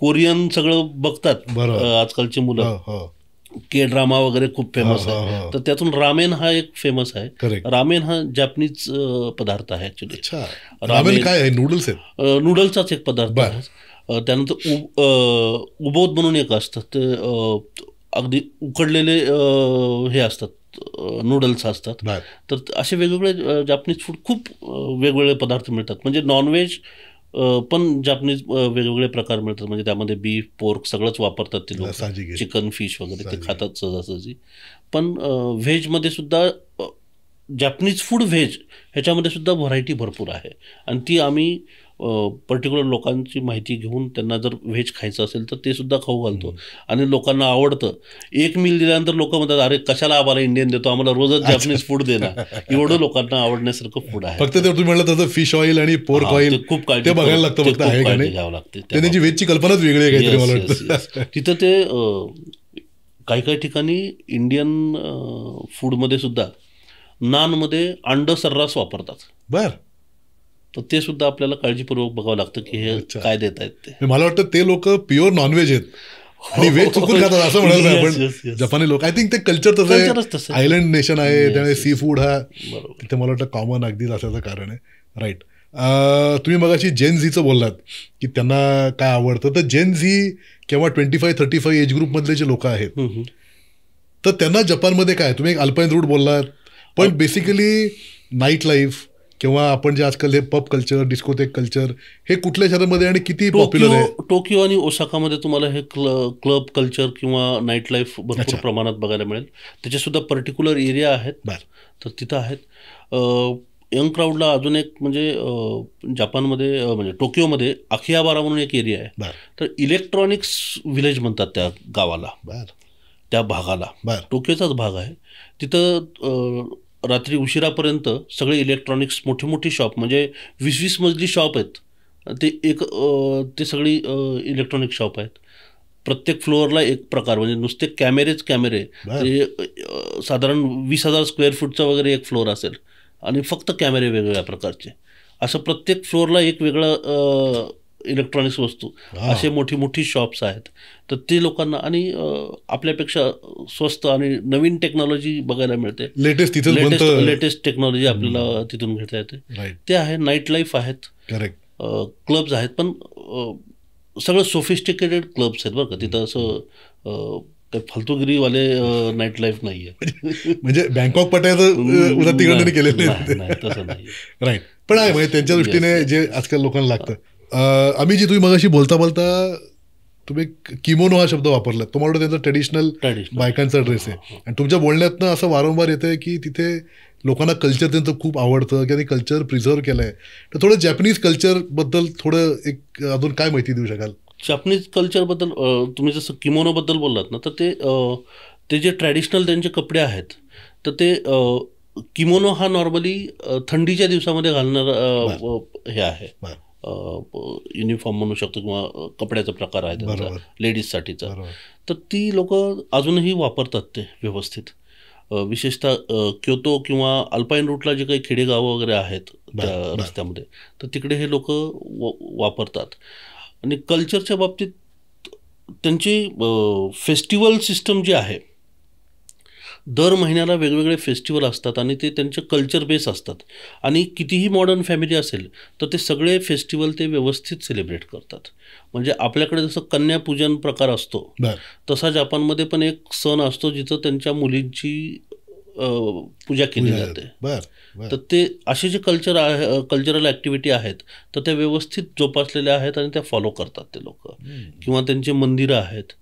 कोरियन सगळं बघतात आजकालची मुलं. के ड्रामा वगैरे खूप फेमस आहे. तर त्यातून रामेन हा एक फेमस आहे. रामेन हा जॅपनीज पदार्थ आहे ऍक्च्युली. रामेन काय आहे? नूडल्स आहेत. नूडल्सचाच एक पदार्थ आहे. त्यानंतर उबोध म्हणून एक असतं, ते अगदी उकडलेले हे असतात, नूडल्स असतात. तर असे वेगवेगळे जापनीज फूड खूप वेगवेगळे पदार्थ मिळतात. म्हणजे नॉनव्हेज पण जापनीज वेगवेगळे प्रकार मिळतात. म्हणजे त्यामध्ये बीफ, पोर्क सगळंच वापरतात ते लोक. चिकन, फिश वगैरे ते खातात सहजासहजी. पण व्हेजमध्ये सुद्धा जापनीज फूड व्हेज ह्याच्यामध्ये सुद्धा व्हरायटी भरपूर आहे. आणि ती आम्ही पर्टिक्युलर लोकांची माहिती घेऊन त्यांना जर व्हेज खायचं असेल तर ते सुद्धा खाऊ घालतो. आणि लोकांना आवडतं. एक मील दिल्यानंतर लोक म्हणतात, अरे कशाला आम्हाला इंडियन देतो, आम्हाला रोजच जापनीज फूड दे ना. एवढं लोकांना आवडण्यासारखं फूड आहे. फक्त तुम्ही म्हणलं तसं फिश ऑइल आणि पोर्क ऑइल खूप काळजी बघायला लागतं. फक्त आहे का नाही घ्यावं लागते. त्याची व्हेजची कल्पनाच वेगळी आहे काहीतरी मला वाटतं. तिथं ते काही काही ठिकाणी इंडियन फूडमध्ये सुद्धा नानमध्ये अंड सर्रास वापरतात. बर. तर ते सुद्धा आपल्याला काळजीपूर्वक बघावं लागतं की हे काय देत आहेत ते. मला वाटतं ते लोक प्युअर नॉनव्हेज आहेत आणि व्हेज चुकून खातात असं म्हणाल आपण. जपानी लोक आय थिंक ते कल्चर तसं आयलंड नेशन आहे, त्यामुळे सी फूड हा तिथे मला वाटतं कॉमन अगदीच असायचं कारण आहे. राईट. तुम्ही मगाशी जेन झीचं बोललात की त्यांना काय आवडतं. तर जेन झी किंवा 25-35 एज ग्रुपमधले जे लोक आहेत तर त्यांना जपानमध्ये काय, तुम्ही एक अल्पाईन रूट बोललात, पण बेसिकली नाईट लाईफ किंवा आपण जे आजकाल हे पब कल्चर, डिस्कोथेक कल्चर, हे कुठल्या शहरामध्ये आणि किती पॉप्युलर आहे? टोकियो आणि ओसाकामध्ये तुम्हाला हे क्लब कल्चर किंवा नाईट लाईफ भरपूर प्रमाणात बघायला मिळेल. त्याच्यासुद्धा पर्टिक्युलर एरिया आहेत. तर तिथं आहेत. यंग क्राऊडला अजून एक म्हणजे जपानमध्ये म्हणजे टोकियोमध्ये अखियाबारा म्हणून एक एरिया आहे. तर इलेक्ट्रॉनिक्स विलेज म्हणतात त्या गावाला, त्या भागाला. टोकियोचाच भाग आहे. तिथं रात्री उशिरापर्यंत सगळे इलेक्ट्रॉनिक्स मोठी मोठी शॉप, म्हणजे 20-20 मजली शॉप आहेत. ते सगळी इलेक्ट्रॉनिक शॉप आहेत. प्रत्येक फ्लोअरला एक प्रकार, म्हणजे नुसते कॅमेरे ते साधारण 20,000 स्क्वेअर फूटचा वगैरे एक फ्लोअर असेल आणि फक्त कॅमेरे वेगवेगळ्या प्रकारचे. असं प्रत्येक फ्लोअरला एक वेगळं इलेक्ट्रॉनिक्स वस्तू, असे मोठी मोठी शॉप्स आहेत. तर ते लोकांना आणि आपल्यापेक्षा स्वस्त आणि नवीन टेक्नॉलॉजी बघायला मिळते. लेटेस्ट टेक्नॉलॉजी आपल्याला तिथून घेता येते. ते आहे. नाईट लाईफ आहेत, क्लब्स आहेत, पण सगळं सोफिस्टिकेटेड क्लब्स आहेत बरं का. तिथं असं फालतूगिरीवाले नाईट लाईफ नाही आहे. म्हणजे बँकॉक पटायचं तिकडे केलेलं नाही, तसं नाही. राईट. पण आहे म्हणजे त्यांच्या दृष्टीने जे आजकाल लोकांना लागतं. आम्ही जी तुम्ही मगाशी बोलता बोलता तुम्ही किमोनो हा शब्द वापरला, तो मला त्यांचा ट्रेडिशनल बायकांचा ड्रेस आहे. आणि तुमच्या बोलण्यातनं असं वारंवार येतं की तिथे लोकांना कल्चर त्यांचं खूप आवडतं किंवा ते कल्चर प्रिझर्व केलं आहे. तर थोडं जॅपनीज कल्चरबद्दल थोडं एक अजून काय माहिती देऊ शकाल? जॅपनीज कल्चरबद्दल तुम्ही जसं किमोनोबद्दल बोललात ना, तर ते जे ट्रॅडिशनल त्यांचे कपडे आहेत, तर ते किमोनो हा नॉर्मली थंडीच्या दिवसामध्ये घालणारा हे आहे, युनिफॉर्म म्हणू शकतो किंवा कपड्याचा प्रकार आहे त्यांचा लेडीजसाठीचा. तर ती लोक अजूनही वापरतात ते व्यवस्थित. विशेषतः क्योतो किंवा अल्पाईन रूटला जे काही खेडेगावं वगैरे आहेत त्या रस्त्यामध्ये, तर तिकडे हे लोक वापरतात. आणि कल्चरच्या बाबतीत त्यांची फेस्टिवल सिस्टम जी आहे दर महिन्याला वेगवेगळे फेस्टिवल असतात आणि ते त्यांचे कल्चर बेस असतात. आणि कितीही मॉडर्न फॅमिली असेल तर ते सगळे फेस्टिवल ते व्यवस्थित सेलिब्रेट करतात. म्हणजे आपल्याकडे जसं कन्यापूजन प्रकार असतो बर तसा जपानमध्ये पण एक सण असतो जिथं त्यांच्या मुलींची पूजा केली जाते. बर बर तर ते असे जे कल्चरल ॲक्टिव्हिटी आहेत तर त्या व्यवस्थित जोपासलेल्या आहेत आणि त्या फॉलो करतात ते लोक. किंवा त्यांचे मंदिरं आहेत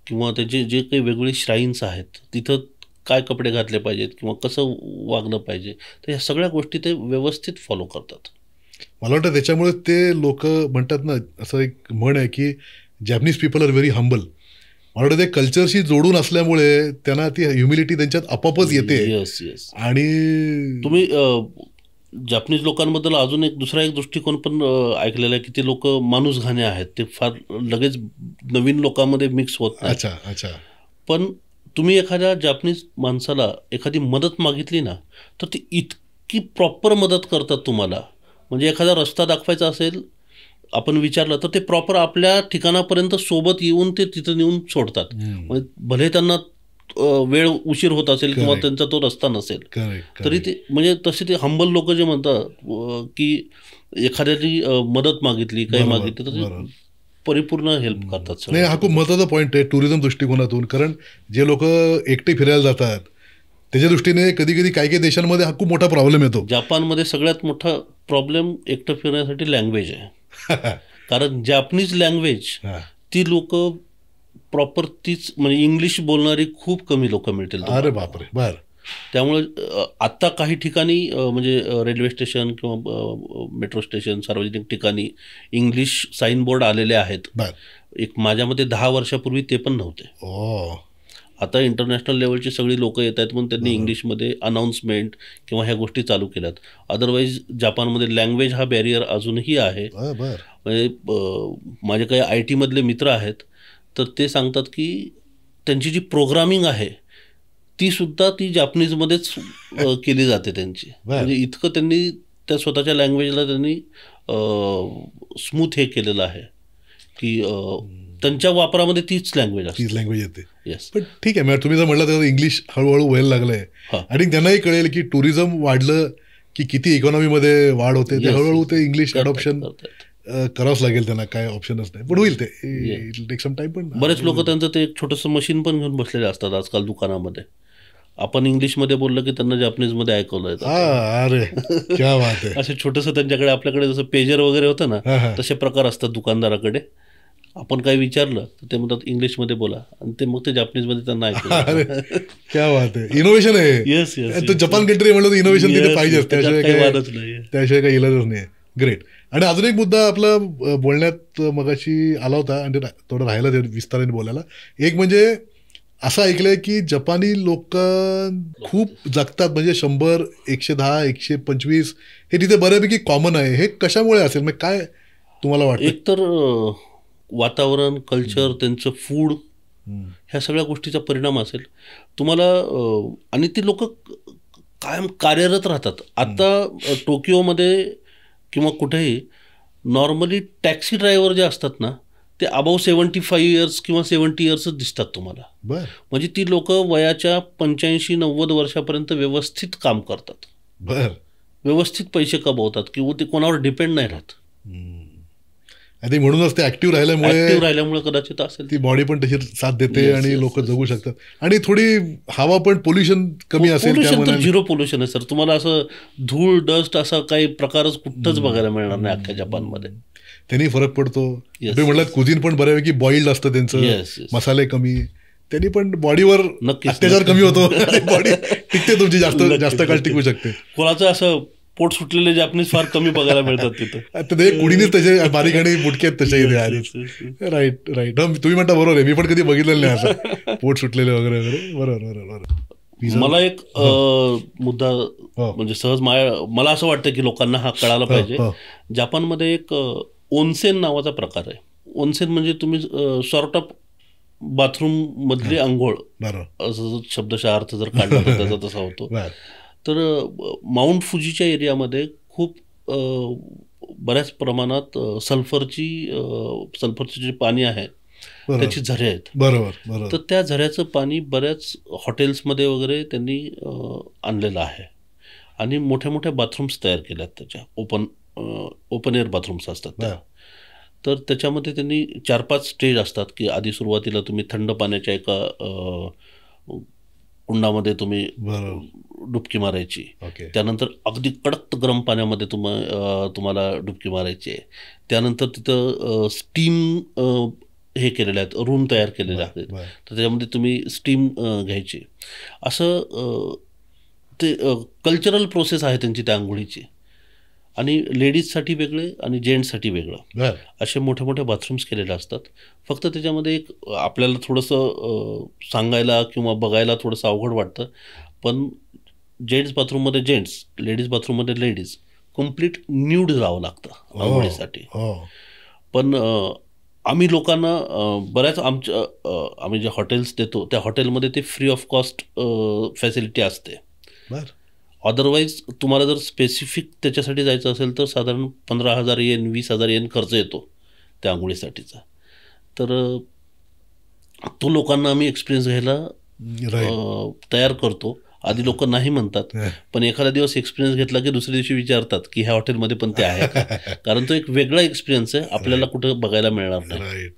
किंवा त्याचे जे काही वेगवेगळे श्राईन्स आहेत तिथं काय कपडे घातले पाहिजेत किंवा कसं वागलं पाहिजे तर ह्या सगळ्या गोष्टी ते व्यवस्थित फॉलो करतात. मला वाटतं त्याच्यामुळे ते लोक म्हणतात ना, असं एक म्हण आहे की Japanese people are very humble. मला वाटतं ते कल्चरशी जोडून असल्यामुळे त्यांना ती ह्युमिलिटी त्यांच्यात आपोआपच येते. Yes yes. आणि तुम्ही जपानीज लोकांबद्दल अजून एक दुसरा एक दृष्टिकोन पण ऐकलेला आहे की ते लोक माणूसघाणे आहेत. ते फार लगेच नवीन लोकांमध्ये मिक्स होत नाही. अच्छा अच्छा. पण तुम्ही एखाद्या जपानीज माणसाला एखादी मदत मागितली ना तर ती इतकी प्रॉपर मदत करतात तुम्हाला. म्हणजे एखादा रस्ता दाखवायचा असेल आपण विचारलं तर ते प्रॉपर आपल्या ठिकाणापर्यंत सोबत येऊन ते तिथं नेऊन सोडतात. म्हणजे भले त्यांना वेळ उशीर होत असेल किंवा Correct. त्यांचा तो रस्ता नसेल करेक्ट तरी ते म्हणजे तसे ते हंबल लोक जे म्हणतात की एखाद्याची मदत मागितली काही बरोबर, मागितली तर बरोबर. ते परिपूर्ण हेल्प करतात नाही, सगळे. हा खूप महत्त्वाचा पॉईंट आहे टुरिझम दृष्टिकोनातून. कारण जे लोक एकटे फिरायला जातात त्याच्या दृष्टीने कधी कधी काही काही देशांमध्ये हा खूप मोठा प्रॉब्लेम येतो. जपानमध्ये सगळ्यात मोठा प्रॉब्लेम एकटं फिरण्यासाठी लँग्वेज आहे. कारण जॅपनीज लँग्वेज हा. ती लोक प्रॉपर तीच म्हणजे इंग्लिश बोलणारी खूप कमी लोक मिळतील तुम्हाला. अरे बापरे. बर त्यामुळे आत्ता काही ठिकाणी म्हणजे रेल्वे स्टेशन किंवा मेट्रो स्टेशन सार्वजनिक ठिकाणी इंग्लिश साईन बोर्ड आलेले आहेत. बर. एक माझ्या मते 10 वर्षापूर्वी ते पण नव्हते. ओ. आता इंटरनॅशनल लेवलची सगळी लोक येत आहेत म्हणून त्यांनी इंग्लिशमध्ये अनाऊन्समेंट किंवा ह्या गोष्टी चालू केल्यात. अदरवाईज जपानमध्ये लँग्वेज हा बॅरियर अजूनही आहे. बर. म्हणजे माझे काही IT मधले मित्र आहेत तर ते सांगतात की त्यांची जी प्रोग्रामिंग आहे ती सुद्धा ती जापनीजमध्येच केली जाते त्यांची. म्हणजे इतकं त्यांनी त्या स्वतःच्या लँग्वेजला त्यांनी स्मूथ हे केलेलं आहे की त्यांच्या वापरामध्ये तीच लँग्वेज असते. तीच लँग्वेज येते. येस. पण ठीक आहे मॅडम, तुम्ही जर म्हटलं तर इंग्लिश हळूहळू व्हायला लागलंय हा. आणि त्यांनाही कळेल की टुरिझम वाढलं की किती इकॉनॉमीमध्ये वाढ होते. ते Yes, हळूहळू yes. ते इंग्लिश अडॉप्शन करतात. करावंच लागेल त्यांना, काय ऑप्शनच नाही. पण होईल ते टेक सम टाइम. पण बरेच लोक त्यांचं ते एक छोटंसं मशीन पण घेऊन बसलेले असतात आजकाल दुकानामध्ये. आपण इंग्लिशमध्ये बोललं की त्यांना जॅपनीजमध्ये ऐकवलं येतं. हा. अरे क्या बात आहे. असे छोटंसं त्यांच्याकडे आपल्याकडे जसं पेजर वगैरे होतं हा, ना हा. तसे प्रकार असतात दुकानदाराकडे. आपण काही विचारलं तर ते म्हणतात इंग्लिशमध्ये बोला आणि ते मग ते जॅपनीजमध्ये त्यांना अरे ऐकलं. क्या बात आहे. इनोव्हेशन आहे. Yes yes. तो जपान कंट्री म्हणलं तर इनोव्हेशन तिथे पाहिजेच. त्याशिवाय काही काय वादच नाही. त्याशिवाय काही इलाजच नाही. ग्रेट. आणि अजून एक मुद्दा आपला बोलण्यात मगाशी आला होता आणि थोडं राहिला ते विस्ताराने बोलायला. एक म्हणजे असं ऐकलंय की जपानी लोक खूप जगतात. म्हणजे 100, 110, 125 हे तिथे बऱ्यापैकी कॉमन आहे. हे कशामुळे असेल, म्हणजे काय तुम्हाला वाटतं? एक तर वातावरण, कल्चर, त्यांचं फूड ह्या सगळ्या गोष्टीचा परिणाम असेल तुम्हाला. आणि ती लोक कायम कार्यरत राहतात. आता टोकियोमध्ये किंवा कुठेही नॉर्मली टॅक्सी ड्रायव्हर जे असतात ना ते अबाव 75 इयर्स किंवा 70 इयर्सच दिसतात तुम्हाला. बर म्हणजे ती लोक वयाच्या 85-90 वर्षापर्यंत व्यवस्थित काम करतात, बर. व्यवस्थित पैसे कमवतात किंवा ते कोणावर डिपेंड नाही राहत. ते म्हणूनच ते ऍक्टिव्ह राहिल्यामुळे कदाचित असेल ती बॉडी पण तशी साथ देते. Yes, आणि yes, लोक yes, जगू yes. शकतात. आणि थोडी हवा पण पोल्युशन कमी असेल पोल्युशन तर त्यामुळे. 0 पोल्युशन आहे सर. तुम्हाला असं धूळ डस्ट असा काही प्रकारच कुठंच बघायला मिळणार नाही अख्ख्या जपानमध्ये. त्यांनी फरक पडतो. Yes, तुम्ही म्हटलं कुझिन पण बऱ्यापैकी बॉइल्ड असतं त्यांचं. Yes, yes. मसाले कमी. त्यांनी पण बॉडीवर नक्कीच, अत्याचार कमी होतो. बॉडी टिकते तुमची, जास्त काळ टिकू शकते. कोणाचं असं पोट सुटलेले जॅपनीज फार कमी बघायला मिळतात तिथं. आता ते कुणीनेच तसे बारीक आणि बुटके आहेत तसे इथे आधीच. Right right. तुम्ही म्हणता बरोबर आहे. मी पण कधी बघितलेलं नाही असं पोट सुटलेले वगैरे वगैरे. बरोबर. मला एक मुद्दा म्हणजे सहज मला असं वाटतं की लोकांना हा कळायला पाहिजे. जपानमध्ये एक ओनसेन नावाचा प्रकार आहे. ओनसेन म्हणजे तुम्ही सॉर्ट ऑफ बाथरूम मधली आंघोळ असं शब्दशः अर्थ जर काढला तर त्याचा तसा होतो. तर माउंट फुजीच्या एरियामध्ये खूप बऱ्याच प्रमाणात सल्फरचे जे पाणी आहे त्याची झरे आहेत. बरोबर. तर त्या झऱ्याचं पाणी बऱ्याच हॉटेल्समध्ये वगैरे त्यांनी आणलेलं आहे आणि मोठ्या मोठ्या बाथरूम्स तयार केल्यात त्याच्या ओपन एअर बाथरूम्स असतात त्या. तर त्याच्यामध्ये त्यांनी 4-5 स्टेज असतात की आधी सुरुवातीला तुम्ही थंड पाण्याच्या एका कुंडामध्ये तुम्ही डुबकी मारायची. त्यानंतर अगदी कडक गरम पाण्यामध्ये तुम्हाला डुबकी मारायची आहे. त्यानंतर तिथं स्टीम हे केलेले आहेत, रूम तयार केलेले आहेत. तर त्याच्यामध्ये तुम्ही स्टीम घ्यायची. असं ते कल्चरल प्रोसेस आहे त्यांची त्या आंघोळीची. आणि लेडीजसाठी वेगळे आणि जेंट्ससाठी वेगळं असे मोठे मोठे बाथरूम्स केलेले असतात. फक्त त्याच्यामध्ये एक आपल्याला थोडंसं सांगायला किंवा बघायला थोडंसं अवघड वाटतं, पण जेंट्स बाथरूममध्ये जेंट्स, लेडीज बाथरूममध्ये लेडीज कम्प्लीट न्यूड जावं लागतं आंघोळीसाठी. पण आम्ही लोकांना बऱ्याच आम्ही जे हॉटेल्स देतो त्या हॉटेलमध्ये ते फ्री ऑफ कॉस्ट फॅसिलिटी असते. अदरवाईज तुम्हाला जर स्पेसिफिक त्याच्यासाठी जायचं असेल तर साधारण 15,000 येन 20,000 येन खर्च येतो त्या आंघोळीसाठीचा. तर तो लोकांना आम्ही एक्सपिरियन्स घ्यायला तयार करतो. आधी लोक नाही म्हणतात, पण एखादा दिवस एक्सपिरियन्स घेतला की दुसऱ्या दिवशी विचारतात की ह्या हॉटेलमध्ये पण ते आहे का, कारण तो एक वेगळा एक्सपिरियन्स आहे, आपल्याला कुठं बघायला मिळणार नाही.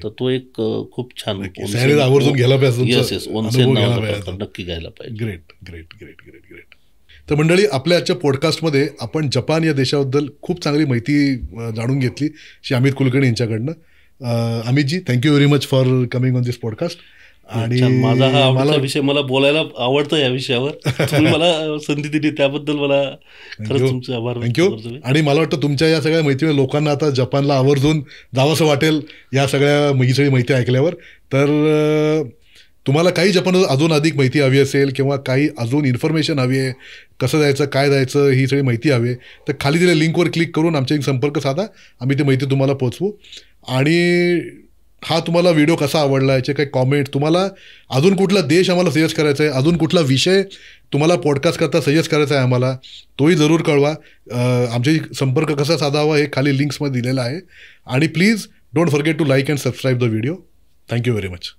तर तो एक खूप छान आवर्जून घ्यायला पाहिजे. नक्की घ्यायला पाहिजे. ग्रेट. तर मंडळी, आपल्या आजच्या पॉडकास्टमध्ये आपण जपान या देशाबद्दल खूप चांगली माहिती जाणून घेतली श्री अमित कुलकर्णी यांच्याकडनं. Amitji, thank you very much for coming on this podcast. आणि माझा हा आवडता विषय, मला बोलायला आवडतं या विषयावर. तुम्ही मला संधी दिली त्याबद्दल मला खरंच तुमचे आभार. थँक्यू. आणि मला वाटतं तुमच्या या सगळ्या माहितीमुळे लोकांना आता जपानला आवर्जून जावंसं वाटेल या सगळ्या ही सगळी माहिती ऐकल्यावर. तर तुम्हाला काही जपान अजून अधिक माहिती हवी असेल किंवा काही अजून इन्फॉर्मेशन हवी आहे, कसं जायचं काय जायचं ही सगळी माहिती हवी आहे, तर खाली दिलेल्या लिंकवर क्लिक करून आमच्याशी संपर्क साधा. आम्ही ती माहिती तुम्हाला पोचवू. आणि हा तुम्हाला व्हिडिओ कसा आवडला याचे काही कॉमेंट, तुम्हाला अजून कुठला देश आम्हाला सजेस्ट करायचा आहे, अजून कुठला विषय तुम्हाला पॉडकास्ट करता सजेस्ट करायचा आहे आम्हाला, तोही जरूर कळवा. आमच्याशी संपर्क कसा साधावा हे खाली लिंक्समध्ये दिलेला आहे. आणि please don't forget to like and subscribe the video. Thank you very much.